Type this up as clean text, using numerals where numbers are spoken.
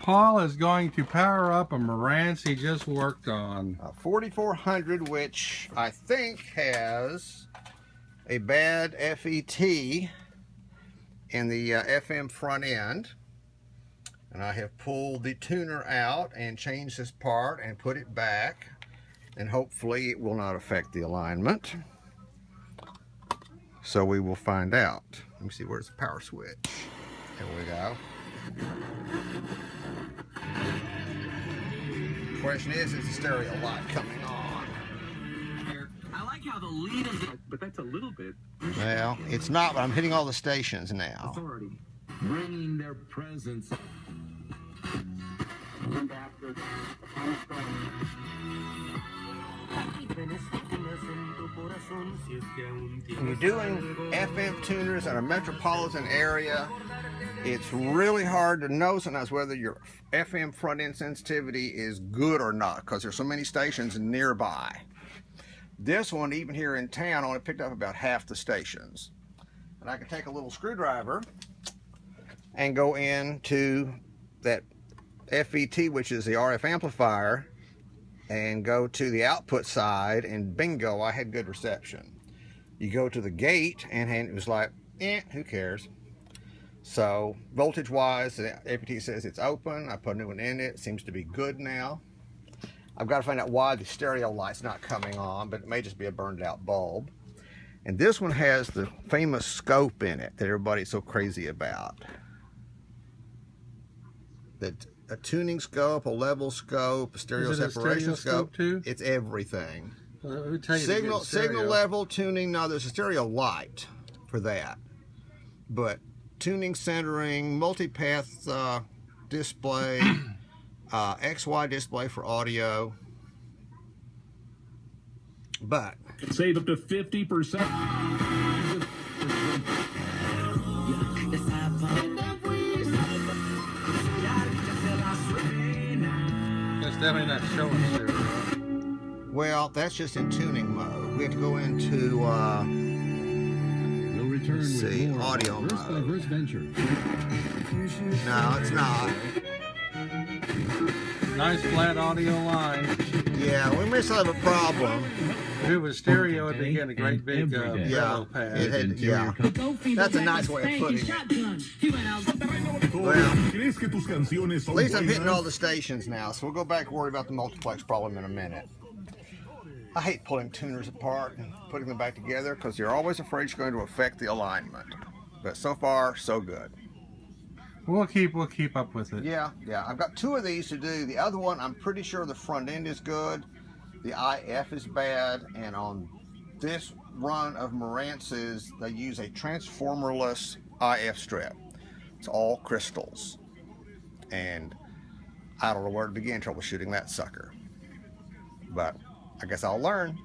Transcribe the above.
Paul is going to power up a marantz he just worked on. A 4400, which I think has a bad FET in the FM front end. And I have pulled the tuner out and changed this part and put it back. And hopefully it will not affect the alignment. So we will find out. Let me see, where's the power switch? There we go. Question is the stereo light coming on? I like how the lead is, but that's a little bit. Well, it's not, but I'm hitting all the stations now. Authority, bringing their presence. When you're doing FM tuners in a metropolitan area, it's really hard to know sometimes whether your FM front end sensitivity is good or not, because there's so many stations nearby. This one, even here in town, only picked up about half the stations. And I can take a little screwdriver and go into that FET, which is the RF amplifier, and go to the output side, and bingo, I had good reception. You go to the gate, and it was like, who cares? So voltage wise, the FET says it's open. I put a new one in it. It seems to be good now. I've got to find out why the stereo light's not coming on, but it may just be a burned out bulb. And this one has the famous scope in it that everybody's so crazy about. A tuning scope, a level scope, a stereo separation scope. Too? It's everything. Signal level tuning. No, there's a stereo light for that. But tuning, centering, multipath display, XY display for audio. But save up to 50%. That's definitely not showing stereo. Well, that's just in tuning mode. We have to go into let's see, audio mode. No, it's not. Nice flat audio line. Yeah, we may still have a problem. If it was stereo, it'd be getting a great big yellow pad. Yeah. That's a nice way of putting it. Well, at least I'm hitting all the stations now, so we'll go back and worry about the multiplex problem in a minute. I hate pulling tuners apart and putting them back together because you're always afraid it's going to affect the alignment. But so far, so good. We'll keep up with it. Yeah. I've got two of these to do. The other one, I'm pretty sure the front end is good. The IF is bad, and on this run of marantzes, they use a transformerless IF strip. It's all crystals, and I don't know where to begin troubleshooting that sucker. But I guess I'll learn.